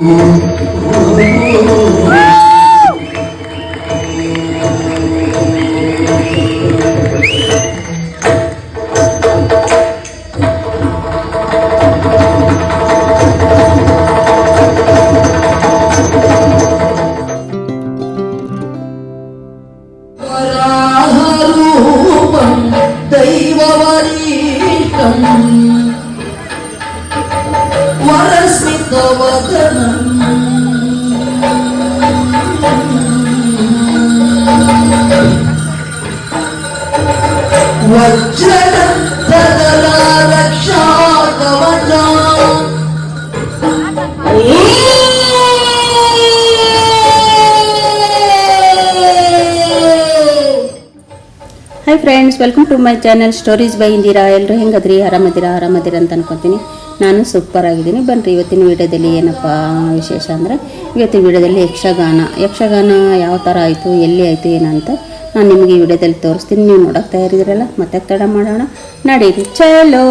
Hi friends, welcome to my channel stories by Indira. ಎಲ್ಲರೂ ಹೆಂಗದ್ರಿ? ಆರಾಮದಿರಾ ಅಂತ ಅನ್ಕೊತೀನಿ. ನಾನು ಸೂಪರ್ ಆಗಿದ್ದೀನಿ. ಬನ್ನಿರಿ, ಇವತ್ತಿನ ವಿಡಿಯೋದಲ್ಲಿ ಏನಪ್ಪ ವಿಶೇಷ ಅಂದರೆ, ಇವತ್ತಿನ ವಿಡಿಯೋದಲ್ಲಿ ಯಕ್ಷಗಾನ ಯಾವ ಥರ ಆಯಿತು, ಎಲ್ಲಿ ಆಯಿತು ಏನಂತ ನಾನು ನಿಮಗೆ ಈ ವಿಡಿಯೋದಲ್ಲಿ ತೋರಿಸ್ತೀನಿ. ನೀವು ನೋಡೋಕೆ ತಯಾರಿದ್ದೀರಲ್ಲ, ಮತ್ತೆ ತಡ ಮಾಡೋಣ, ನಡೀರಿ ಚಲೋ.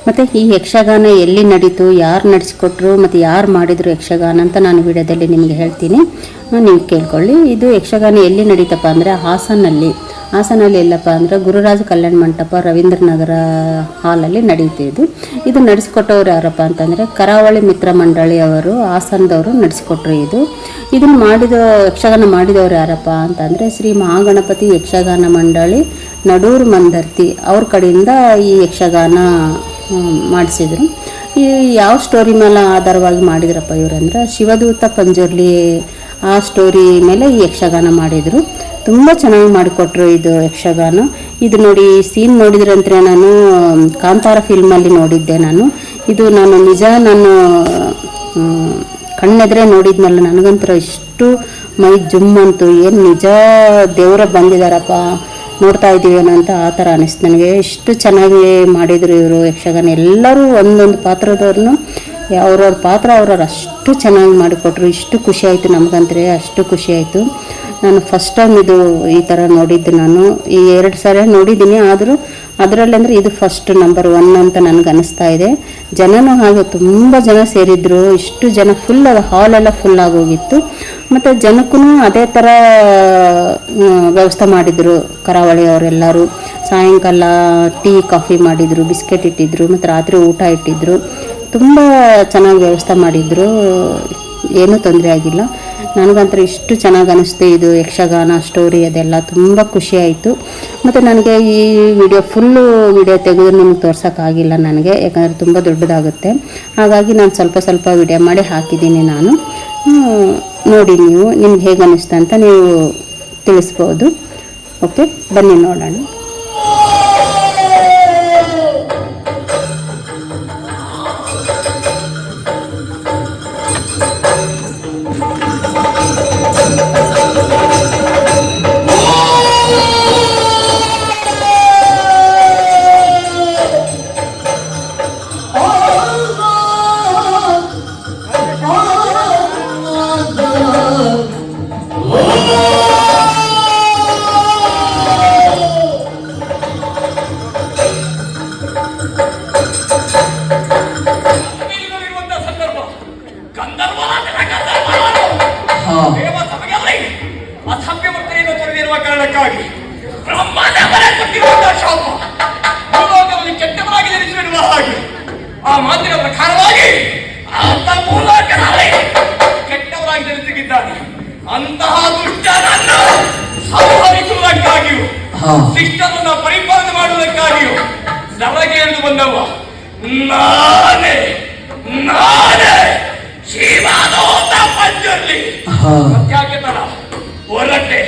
ಮತ್ತು ಈ ಯಕ್ಷಗಾನ ಎಲ್ಲಿ ನಡೀತು, ಯಾರು ನಡೆಸ್ಕೊಟ್ರು ಮತ್ತು ಯಾರು ಮಾಡಿದರು ಯಕ್ಷಗಾನ ಅಂತ ನಾನು ವಿಡಿಯೋದಲ್ಲಿ ನಿಮಗೆ ಹೇಳ್ತೀನಿ, ನೀವು ಕೇಳ್ಕೊಳ್ಳಿ. ಇದು ಯಕ್ಷಗಾನ ಎಲ್ಲಿ ನಡೀತಪ್ಪ ಅಂದರೆ ಹಾಸನಲ್ಲಿ ಎಲ್ಲಪ್ಪ ಅಂದರೆ ಗುರುರಾಜ ಕಲ್ಯಾಣ ಮಂಟಪ ರವೀಂದ್ರನಗರ ಹಾಲಲ್ಲಿ ನಡೀತಿದ್ದು. ಇದು ನಡೆಸ್ಕೊಟ್ಟವ್ರು ಯಾರಪ್ಪ ಅಂತಂದರೆ ಕರಾವಳಿ ಮಿತ್ರ ಮಂಡಳಿ ಅವರು, ಹಾಸನದವರು ನಡೆಸ್ಕೊಟ್ರು. ಇದನ್ನು ಯಕ್ಷಗಾನ ಮಾಡಿದವರು ಯಾರಪ್ಪ ಅಂತಂದರೆ ಶ್ರೀ ಮಹಾಗಣಪತಿ ಯಕ್ಷಗಾನ ಮಂಡಳಿ ನಡೂರು ಮಂದರ್ತಿ ಅವ್ರ ಕಡೆಯಿಂದ ಈ ಯಕ್ಷಗಾನ ಮಾಡಿಸಿದ್ರು. ಈ ಯಾವ ಸ್ಟೋರಿ ಮೇಲೆ ಆಧಾರವಾಗಿ ಮಾಡಿದ್ರಪ್ಪ ಇವರಂದ್ರೆ ಶಿವದೂತ ಪಂಜುರ್ಲಿ ಆ ಸ್ಟೋರಿ ಮೇಲೆ ಈ ಯಕ್ಷಗಾನ ಮಾಡಿದರು. ತುಂಬ ಚೆನ್ನಾಗಿ ಮಾಡಿಕೊಟ್ರು ಇದು ಯಕ್ಷಗಾನ. ಇದು ನೋಡಿ, ಸೀನ್ ನೋಡಿದ್ರಂದ್ರೆ ನಾನು ಕಾಂತಾರ ಫಿಲ್ಮಲ್ಲಿ ನೋಡಿದ್ದೆ ಇದು ನಾನು ಕಣ್ಣೆದ್ರೆ ನೋಡಿದ್ನಲ್ಲ, ನನಗಂತರ ಇಷ್ಟು ಮೈ ಜುಮ್ ಅಂತು, ಏನು ನಿಜ ದೇವರ ಬಂದಿದ್ದಾರಪ್ಪ, ನೋಡ್ತಾ ಇದ್ದೀವಿ ಅಂತ ಆ ಥರ ಅನಿಸ್ತು ನನಗೆ. ಇಷ್ಟು ಚೆನ್ನಾಗಿ ಮಾಡಿದರು ಇವರು ಯಕ್ಷಗಾನ. ಎಲ್ಲರೂ ಒಂದೊಂದು ಪಾತ್ರದವ್ರನ್ನು ಅವ್ರವ್ರ ಪಾತ್ರ ಅಷ್ಟು ಚೆನ್ನಾಗಿ ಮಾಡಿಕೊಟ್ರು. ಇಷ್ಟು ಖುಷಿ ಆಯಿತು ನಮಗಂದ್ರೆ, ಅಷ್ಟು ಖುಷಿ ಆಯಿತು. ನಾನು ಫಸ್ಟ್ ಟೈಮ್ ಈ ಥರ ನೋಡಿದ್ದು. ನಾನು ಈ 2 ಸಾರಿ ನೋಡಿದ್ದೀನಿ, ಆದರೂ ಅದರಲ್ಲಿ ಅಂದರೆ ಇದು ಫಸ್ಟ್ ನಂಬರ್ 1 ಅಂತ ನನಗೆ ಅನ್ನಿಸ್ತಾ ಇದೆ. ಜನನೂ ಹಾಗೆ ತುಂಬ ಜನ ಸೇರಿದ್ರು. ಇಷ್ಟು ಜನ ಫುಲ್, ಹಾಲೆಲ್ಲ ಫುಲ್ ಆಗೋಗಿತ್ತು. ಮತ್ತು ಜನಕ್ಕೂ ಅದೇ ಥರ ವ್ಯವಸ್ಥೆ ಮಾಡಿದರು ಕರಾವಳಿಯವರೆಲ್ಲರೂ. ಸಾಯಂಕಾಲ ಟೀ ಕಾಫಿ ಮಾಡಿದರು, ಬಿಸ್ಕೆಟ್ ಇಟ್ಟಿದ್ರು, ಮತ್ತು ರಾತ್ರಿ ಊಟ ಇಟ್ಟಿದ್ರು. ತುಂಬ ಚೆನ್ನಾಗಿ ವ್ಯವಸ್ಥೆ ಮಾಡಿದರು, ಏನೂ ತೊಂದರೆ ಆಗಿಲ್ಲ. ನನಗಂತೂ ಇಷ್ಟು ಚೆನ್ನಾಗಿ ಅನ್ನಿಸ್ತು ಇದು ಯಕ್ಷಗಾನ ಸ್ಟೋರಿ, ಅದೆಲ್ಲ ತುಂಬ ಖುಷಿ ಆಯಿತು. ಮತ್ತು ನನಗೆ ಈ ಫುಲ್ಲು ವಿಡಿಯೋ ತೆಗೆದು ನಿಮ್ಗೆ ತೋರ್ಸೋಕ್ಕಾಗಿಲ್ಲ ನನಗೆ, ಯಾಕಂದರೆ ತುಂಬ ದೊಡ್ಡದಾಗುತ್ತೆ. ಹಾಗಾಗಿ ನಾನು ಸ್ವಲ್ಪ ವಿಡಿಯೋ ಮಾಡಿ ಹಾಕಿದ್ದೀನಿ. ನಾನು ನೋಡಿ, ನಿಮ್ಗೆ ಹೇಗೆ ಅನ್ನಿಸ್ತು ಅಂತ ನೀವು ತಿಳಿಸ್ಬೋದು. ಓಕೆ, ಬನ್ನಿ ನೋಡೋಣ. ಆ ಮಾತಿನ ಪ್ರಕಾರವಾಗಿ ಕೆಟ್ಟವರಾಗಿ ಜನಿಸಿದ್ದಾನೆ. ಅಂತಹ ದುಷ್ಟನನ್ನು ಸಂಹರಿಸುವುದಕ್ಕಾಗಿಯೂ ಶಿಷ್ಟರನ್ನು ಪರಿಪಾಲನೆ ಮಾಡುವುದಕ್ಕಾಗಿಯೂ ನಮಗೆ ಎಂದು ಬಂದವ ನಾನೇ ಶಿವದೂತ ಪಂಜುರ್ಲಿ. ಮತ್ಯಾಕೆ ತರ ಹೊರಟೆ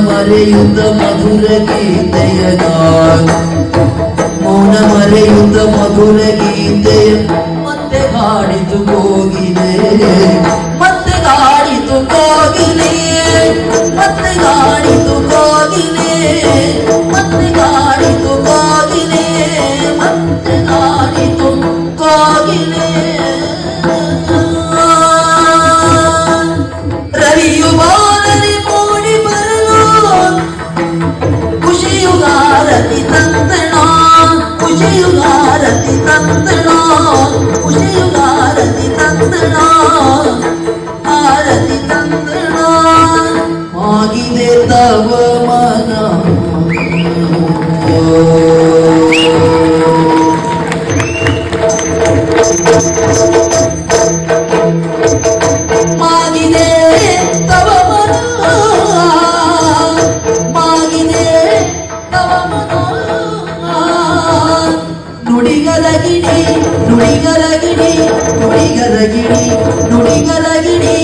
ಮರೆಯುತ್ತ ಮಧುರ ಗೀತೆಯ ಮೌನ ಮರೆಯುತ್ತ ಮಧುರ ಗೀತೆಯ ಮತ್ತೆ ಗಾಡಿತು ಹೋಗಿದೆ, ಮತ್ತೆ ಗಾಡಿತು ಹೋಗಿದೆ. ಕೋಗಿಲೆ ಮತ್ತೆ ಗಾಡಿತು ಕೋಗಿಲೆ ಮತ್ತೆ ಗಾಡಿತು ಕೋಗಿಲೆ ಮತ್ತೆ ಗಾಡಿತು ಕೋಗಿಲೆ ರವಿಯು ಬಾರಲಿ ಮೂಡಿ ಬರಲು ಖುಷಿಯುಗಾರತಿ ತಂದಣ ಖುಷಿಯುಗಾರತಿ ತಂದಣ ಖುಷಿಯುಗಾರತಿ ತಂದಣ ಆರತಿ ತಂದಣ ಆಗಿದೆ ತವ ಮನ ಮಾಗಿದೆ ತವ ಮನ ಮಾಗಿದೆ ತವ ಮನ ನುಡಿಗರಗಿಣಿ ನುಡಿಗರಗಿಣಿ ನುಡಿಗರಗಿಣಿ ನುಡಿಗರಗಿಣಿ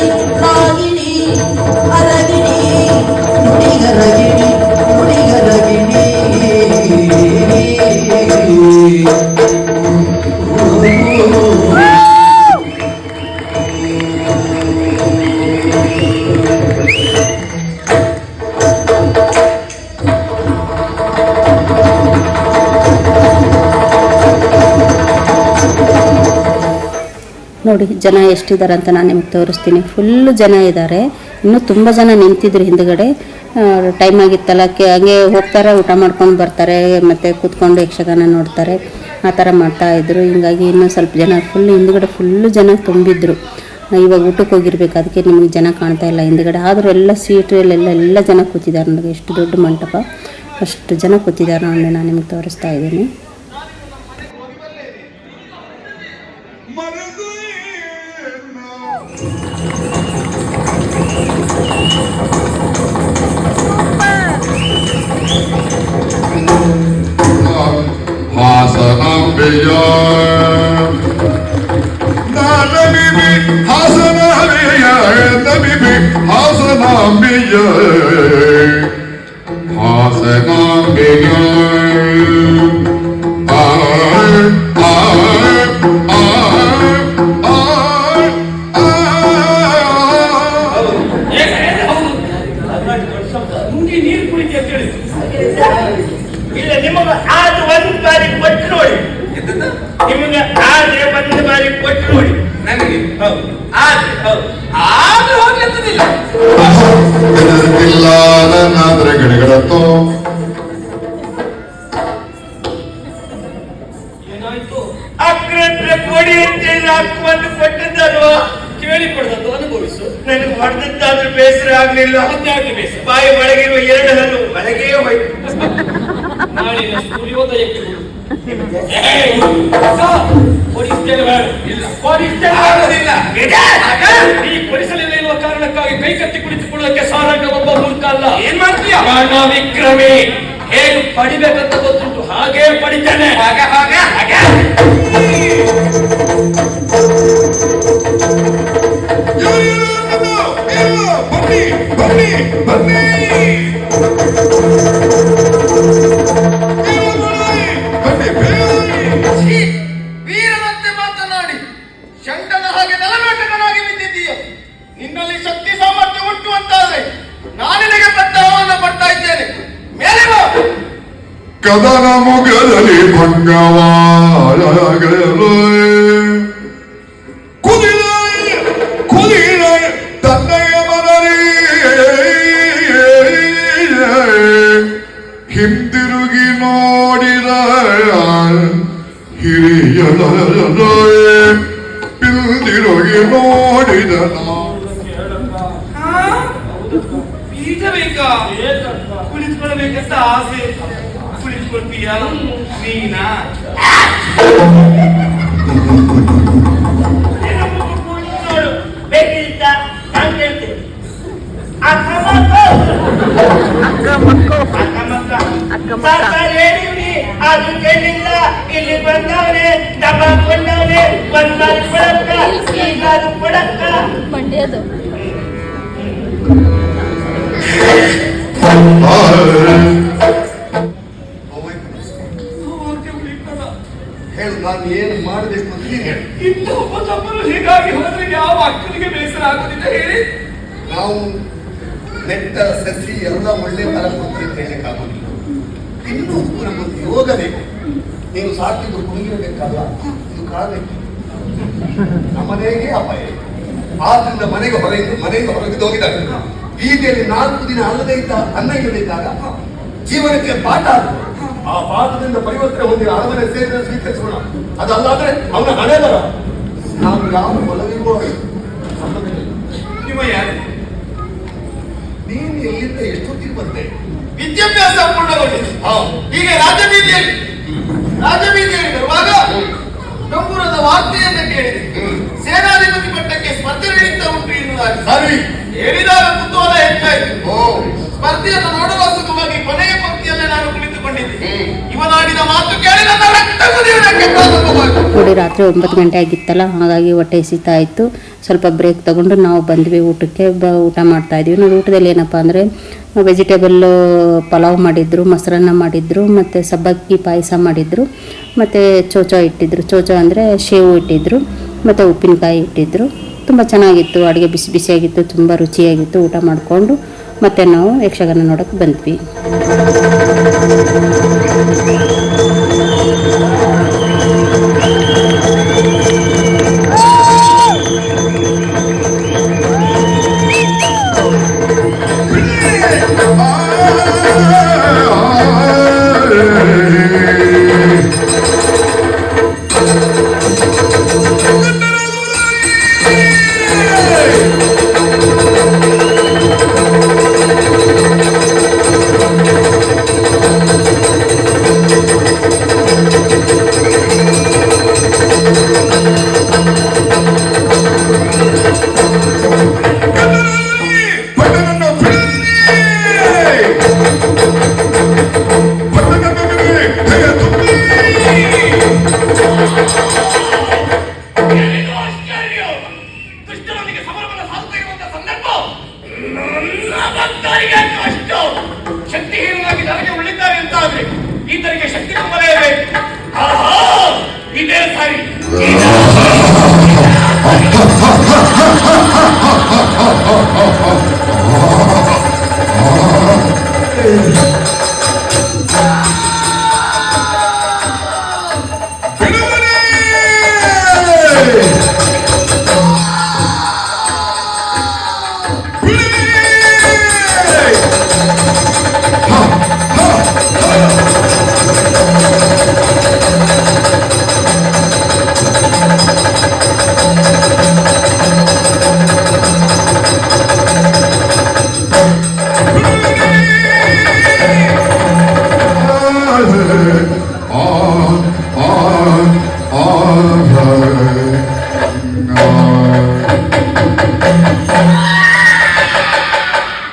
ರಾಗಿಣಿ ಅರಗಿಣಿ ನುಡಿಗರಗಿಣಿ ನುಡಿಗರಗಿಣಿ ನೋಡಿ ಜನ ಎಷ್ಟಿದ್ದಾರೆ ಅಂತ ನಾನು ನಿಮ್ಗೆ ತೋರಿಸ್ತೀನಿ. ಫುಲ್ಲು ಜನ ಇದ್ದಾರೆ. ಇನ್ನೂ ತುಂಬ ಜನ ನಿಂತಿದ್ರು ಹಿಂದುಗಡೆ. ಟೈಮ್ ಆಗಿತ್ತಲ್ಲ ಹಂಗೆ ಹೋಗ್ತಾರೆ, ಊಟ ಮಾಡ್ಕೊಂಡು ಬರ್ತಾರೆ, ಮತ್ತು ಕೂತ್ಕೊಂಡು ಯಕ್ಷಗಾನ ನೋಡ್ತಾರೆ, ಆ ಥರ ಮಾಡ್ತಾಯಿದ್ರು. ಹಿಂಗಾಗಿ ಇನ್ನೂ ಸ್ವಲ್ಪ ಜನ ಹಿಂದುಗಡೆ ಫುಲ್ಲು ಜನ ತುಂಬಿದ್ರು. ಇವಾಗ ಊಟಕ್ಕೆ ಹೋಗಿರ್ಬೇಕು, ಅದಕ್ಕೆ ನಿಮಗೆ ಜನ ಕಾಣ್ತಾ ಇಲ್ಲ ಹಿಂದುಗಡೆ. ಆದರೂ ಎಲ್ಲ ಸೀಟಲ್ಲೆಲ್ಲ ಜನ ಕೂತಿದ್ದಾರೆ. ನನಗೆ ಎಷ್ಟು ದೊಡ್ಡ ಮಂಟಪ, ಅಷ್ಟು ಜನ ಕೂತಿದ್ದಾರೆ ನೋಡಿ. ನಾನು ನಿಮ್ಗೆ ತೋರಿಸ್ತಾ ಇದ್ದೀನಿ. ಹಾಸನಾಂಬೆಯ ನಮಿಬಿ ಹಾಸನಾಂಬೆಯ ನಮಿಬಿ ಹಾಸನಾಂಬೆಯ ಹಾಸನಾಂಬೆಯ ನೀರು ಕುಡಿಕೆ ಇಲ್ಲ ನಿಮಗೆ ಆದ ಒಂದು ಬಾರಿ ಕೊಟ್ಟು ನೋಡಿ. ನಿಮಗೆ ಆದ್ರೆ ಒಂದು ಬಾರಿ ಕೊಟ್ಟು ನೋಡಿ. ನನಗೆ ಆದ್ರೆ ಹೋಗ್ಲಿಲ್ಲ ನನ್ನಾದ್ರೆ ಗಿಡಗಳತ್ತೋ ಏನಾಯ್ತು? ಅಕ್ರೆ ಕೊಡಿ ಅಂತ ಹಾಕುವಂತ ಕೊಟ್ಟಿದ್ದಲ್ವಾ, ಕೇಳಿ ಕೊಡೋದು ಅನುಭವಿಸು. ನನಗೆ ಹೊಡೆದಿದ್ದಾದ್ರೂ ಬೇಸರ ಆಗ್ಲಿಲ್ಲ. ಅದ್ಯಾಕೆ ಬೇಸರ? ಬಾಯಿ ಒಳಗಿರುವ ಎರಡು ಹಲ್ಲು ಒಳಗೇ ಹೋಯ್ತು. ನಾಳಿನ ಸೂರ್ಯೋದಯಕ್ಕೆ ಕೊಡಿಸಲಿಲ್ಲ ಎನ್ನುವ ಕಾರಣಕ್ಕಾಗಿ ಕೈ ಕಟ್ಟಿ ಕುಳಿತುಕೊಳ್ಳೋಕೆ ಸಾರಂಗ ಒಬ್ಬ ಮೂರ್ಖ ಅಲ್ಲ. ಏನ್ ಮಾಡ್ತೀಯ? ವಿಕ್ರಮಿ ಹೇಗೆ ಪಡಿಬೇಕಂತ ಗೊತ್ತುಂಟು, ಹಾಗೇ ಪಡಿತಾನೆ. ಬನ್ನಿ ಬನ್ನಿ ವೀರನಂತೆ ಮಾತನಾಡಿ ಶಂಡನ ಹಾಗೆ ನೆಲವೇಟಕನಾಗಿ ಬಿದ್ದಿದ್ದೀಯ. ನಿನ್ನಲ್ಲಿ ಶಕ್ತಿ ಸಾಮರ್ಥ್ಯ ಉಂಟು ಅಂತಾದ್ರೆ ನಾನಿನಗೆ ಪ್ರತ್ಯಾಹ್ವಾನ ಪಡ್ತಾ ಇದ್ದೇನೆ. ಮೇಲೆ ಬಾ. ಕದನ ಮುಗದಲ್ಲಿ ಭಂಗವಾಗಲು ಕುದಿಲ ತನ್ನಯ ಮನರಿ ಹಿಂದಿರುಗಿ ನೋಡಿದ ಹಿರಿಯದ ಹಿಂದಿರುಗಿ ನೋಡಿದ ಬೀಜ ಬೇಕಾ? ಕುಳಿತುಕೊಳ್ಬೇಕಂತ ಆಸೆ. ಕುಳಿತುಕೊಳ್ತೀಯ ನೀನಾ? ನೋಡು ಬೇಕಿದ್ದ ನಾನು ಹೇಳ್ತೇನೆ. ಅದು ಕೇಳಿಲ್ಲ. ಇಲ್ಲಿ ಬಂದವನೇ ದಬ್ಬ ಕೊಂಡವನೇ ಒಂದಾರು ಕೊಡಕ್ಕ ಈಗಾರು ಕೊಡಕ್ಕ ಮಂಡ್ಯದು ಹೇಳು, ನಾನು ಏನು ಮಾಡಬೇಕು ಅಂತ ನೀನು ಹೇಳಿ. ಇಂಥ ಒಬ್ಬ ತಮ್ಮನು ಹೀಗಾಗಿ ಹೋದ್ರೆ ಯಾವ ಅಕ್ಕನಿಗೆ ಬೇಸರ ಆಗುದಿಲ್ಲ ಹೇಳಿ? ನಾವು ನೆಟ್ಟ ಸಸಿ ಎಲ್ಲ ಒಳ್ಳೆ ಫಲ ಕೊಡ್ತದೆ ಅಂತ ಹೇಳಕ್ಕಾಗೋದಿಲ್ಲ. ಇನ್ನೂ ನಮಗೊಂದು ಯೋಗ ಬೇಕು. ನೀವು ಸಾಕಿದ್ದು ಕುಂಗಿರಬೇಕಲ್ಲ, ಇದು ಕಾಣಬೇಕು. ನಮ್ಮನೆಗೆ ಅಪಾಯ. ಆದ್ರಿಂದ ಮನೆಗೆ ಹೊರಗೆ ಹೋಗಿದಾಗ ಬೀದಿಯಲ್ಲಿ 4 ದಿನ ಅನ್ನ ಇಲ್ಲದೆ ಇದ್ದಾಗ ಜೀವನಕ್ಕೆ ಪಾಠ ಆಗುತ್ತೆ. ಆ ಪಾಠದಿಂದ ಪರಿವರ್ತನೆ ಹೊಂದಿ ಅರಮನೆ ಸೇರಿದ ಸ್ವೀಕರಿಸೋಣ. ಅದಲ್ಲಾದ್ರೆ ಅವನ ಹಣೆ ಬರ. ನಾವು ಯಾವ ಒಲವಿರುವ ನಿಮ್ಮ ಯಾರು? ನೀನು ಎಲ್ಲಿಂದ ಎಷ್ಟೊತ್ತಿಗೆ ಬಂದೆ? ವಿದ್ಯಾಭ್ಯಾಸ ಪೂರ್ಣಗೊಂಡಿದೆ. ಈಗ ರಾಜಬೀದಿಯಲ್ಲಿ ಬರುವಾಗ ಡಂಬೂರದ ವಾರ್ತೆಯನ್ನು ಕೇಳಿದೆ. ಸೇನಾಧಿಪತಿ ಪಟ್ಟಕ್ಕೆ ಸ್ಪರ್ಧೆ ನಡೀತಾ ಉಂಟು ಎನ್ನುವುದಾಗಿ ಸರಿ ಹೇಳಿದಾಗ ಕುತೂಹಲ ಹೆಚ್ಚಾಯಿತು. ಸ್ಪರ್ಧೆಯನ್ನು ನೋಡುವ ಸುಖವಾಗಿ ಕೊನೆಯ ಪಂಕ್ತಿಯಲ್ಲೇ ನಾನು ಕುಳಿತುಕೊಂಡಿದ್ದೆ. ಇವನಾಡಿದ ಮಾತು ಕೇಳಿ ನನ್ನ ರಕ್ತ ಕುದಿಯುವುದಕ್ಕೆ ಪ್ರಾರಂಭವಾಯಿತು. ನೋಡಿ, ರಾತ್ರಿ 9 ಗಂಟೆ ಆಗಿತ್ತಲ್ಲ, ಹಾಗಾಗಿ ಹೊಟ್ಟೆ ಹಸಿತಾ ಇತ್ತು. ಸ್ವಲ್ಪ ಬ್ರೇಕ್ ತಗೊಂಡು ನಾವು ಬಂದ್ವಿ ಊಟಕ್ಕೆ. ಊಟ ಮಾಡ್ತಾ ಇದ್ವಿ. ನೋಡಿ, ಊಟದಲ್ಲಿ ಏನಪ್ಪ ಅಂದರೆ ವೆಜಿಟೇಬಲ್ ಪಲಾವ್ ಮಾಡಿದ್ರು, ಮೊಸರನ್ನ ಮಾಡಿದ್ರು, ಮತ್ತು ಸಬ್ಬಕ್ಕಿ ಪಾಯಸ ಮಾಡಿದ್ರು, ಮತ್ತು ಚೋಚೋ ಇಟ್ಟಿದ್ರು. ಚೋಚೋ ಅಂದರೆ ಶೇವು ಇಟ್ಟಿದ್ರು, ಮತ್ತು ಉಪ್ಪಿನಕಾಯಿ ಇಟ್ಟಿದ್ರು. ತುಂಬ ಚೆನ್ನಾಗಿತ್ತು. ಅಡುಗೆ ಬಿಸಿ ಬಿಸಿಯಾಗಿತ್ತು, ತುಂಬ ರುಚಿಯಾಗಿತ್ತು. ಊಟ ಮಾಡಿಕೊಂಡು ಮತ್ತೆ ನಾವು ಯಕ್ಷಗಾನ ನೋಡೋಕ್ಕೆ ಬಂದ್ವಿ. ಶಕ್ತಿಹೀನವಾಗಿ ನನಗೆ ಉಳಿತಾರೆ ಅಂತ ಆದ್ರೆ ಈತನಿಗೆ ಶಕ್ತಿ ತುಂಬಲೇಬೇಕು. ಇದೇ ಸರಿ.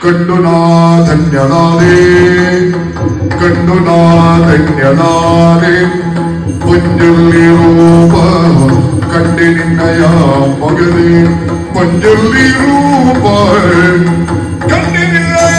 ಕಂಡು ನಾ ಧನ್ಯನಾದೆ ಪಂಜುರ್ಲಿ ರೂಪ ಕಂಡೆ ನಿನ್ನಯ ಮಗನೇ ಪಂಜುರ್ಲಿ ರೂಪ ಕಂಡೆ ನಿನ್ನಯ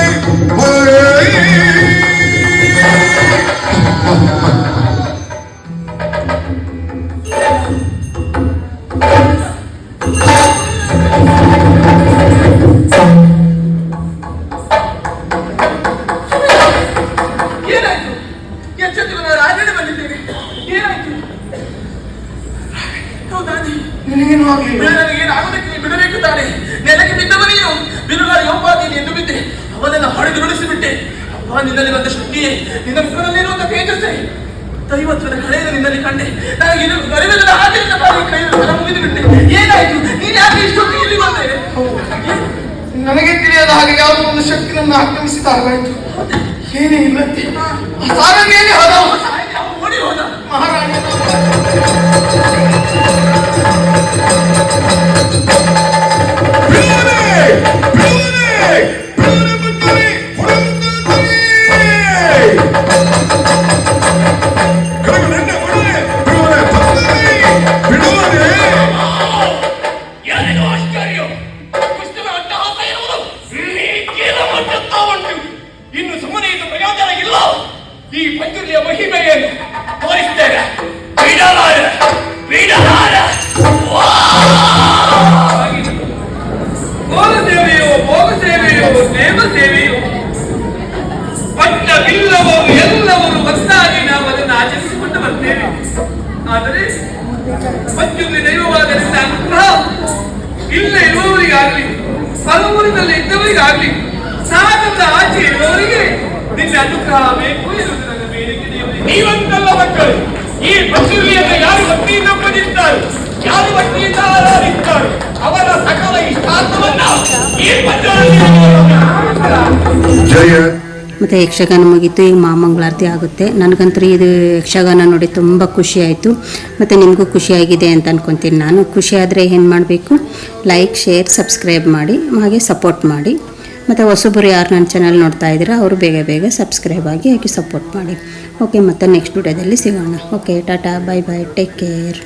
ನನಗೇನಾಗುವುದಕ್ಕೆ ಬಿಡಬೇಕು ತಾನೆ. ನೆಲಕ್ಕೆ ಬಿದ್ದವನಿಗೆ ಬಿರುಗಾಳಿ ಒಪ್ಪಾದೀನಿ ಎಂದು ಬಿದ್ದೆ. ಅವನೆಲ್ಲ ಹೊಡೆದು ಉಳಿಸಿಬಿಟ್ಟೆ. ಅಪ್ಪ, ನಿನ್ನಲ್ಲಿ ಬಂದ ಶಕ್ತಿಯೇ, ನಿನ್ನ ಮುಖದಲ್ಲಿರುವಂತ ತೇಜಸ್ಸೇ, ದೈವತ್ವದ ಕಳೆಯನ್ನು ನಿನ್ನಲ್ಲಿ ಕಂಡೆ. ನನಗೆ ಇದು ಗರಿವಿಲ್ಲದ ಹಾಗೆಲ್ಲ ಕೈ ಮುಗಿದು ಬಿಟ್ಟೆ. ಏನಾಯ್ತು? ನೀನು ಯಾಕೆ ಇಷ್ಟೊಂದು ಇಲ್ಲಿ ಬಂದೆ? ನನಗೆ ತಿಳಿಯದ ಹಾಗೆ ಯಾವುದೋ ಒಂದು ಶಕ್ತಿ ನನ್ನ ಆಕ್ರಮಿಸಿದ ಹಾಗಾಯ್ತು. ಏನೇ ಇಲ್ಲಂತೆ ಸಾಗೇನೆ ಹೋದ, ಓಡಿ ಹೋದ ಮಹಾರಾಣಿ. ಏನೇನು ಆಶ್ಚರ್ಯ! ಕೃಷ್ಣನ ಅಟ್ಟಹಾಸ ಇರುವುದು ನೀಡುತ್ತಾ ಉಂಟು. ಇನ್ನು ಸುಮ್ಮನೆ ಇದು ಪ್ರಯೋಜನ ಇಲ್ಲ. ಈ ಪಂಚುರ್ಲಿಯ ಮಹಿಮೆಯನ್ನು ತೋರಿಸ್ತೇವೆ. ಬಿಡಲಾರ ಭೋಗ ಸೇವೆಯೋ ಭೋಗ ಸೇವೆಯೋ ನೇಮ ಸೇವೆಯು ಪಟ್ಟವಿಲ್ಲವರು ಎಲ್ಲವರು ಒಂದಾಗಿ ನಾವು ಅದನ್ನು ಆಚರಿಸಿಕೊಂಡು ಬರ್ತೇವೆ. ಆದರೆ ಪಂಚಮಿ ದೈವವಾದರಿಂದ ಅನುಗ್ರಹ ಇಲ್ಲ ಇರುವವರಿಗಾಗ್ಲಿ, ಪರಮೂರಿನಲ್ಲಿ ಇದ್ದವರಿಗಾಗ್ಲಿ, ಸಾಗರದ ಆಚೆ ಇರುವವರಿಗೆ ನಿನ್ನ ಅನುಗ್ರಹ ಬೇಕು ಎನ್ನುವುದು ನನ್ನ ಬೇಡಿಕೆ ದೇವರಿಗೆ. ನೀವಂತಲ್ಲ ಮಕ್ಕಳು, ಈ ಪಂಚಮಿಯನ್ನು ಯಾರು ಭಕ್ತಿಯಿಂದ ಪಡೆಯುತ್ತಾರೆ, ಯಾರು ಭಕ್ತಿಯಿಂದ ಆರಾಧಿಸುತ್ತಾರೆ, ಅವರ ಸಕಲ ಇಷ್ಟಾರ್ಥವನ್ನ ಈ ಜಯ ಮತ್ತು ಯಕ್ಷಗಾನ ಮುಗೀತು. ಈಗ ಮಹಾಮಂಗಳಾರತಿ ಆಗುತ್ತೆ. ನನಗಂತೂ ಇದು ಯಕ್ಷಗಾನ ನೋಡಿ ತುಂಬ ಖುಷಿ ಆಯಿತು. ಮತ್ತು ನಿಮಗೂ ಖುಷಿಯಾಗಿದೆ ಅಂತ ಅನ್ಕೊತೀನಿ ನಾನು. ಖುಷಿ ಆದರೆ ಏನು ಮಾಡಬೇಕು? ಲೈಕ್, ಶೇರ್, ಸಬ್ಸ್ಕ್ರೈಬ್ ಮಾಡಿ, ಹಾಗೆ ಸಪೋರ್ಟ್ ಮಾಡಿ. ಮತ್ತು ಹೊಸಬರು ಯಾರು ನನ್ನ ಚಾನಲ್ ನೋಡ್ತಾ ಇದ್ದೀರಾ ಅವರು ಬೇಗ ಬೇಗ ಸಬ್ಸ್ಕ್ರೈಬ್ ಆಗಿ ಸಪೋರ್ಟ್ ಮಾಡಿ. ಓಕೆ, ಮತ್ತೆ ನೆಕ್ಸ್ಟ್ ವಿಡಿಯೋದಲ್ಲಿ ಸಿಗೋಣ. Okay, Tata, bye bye, take care.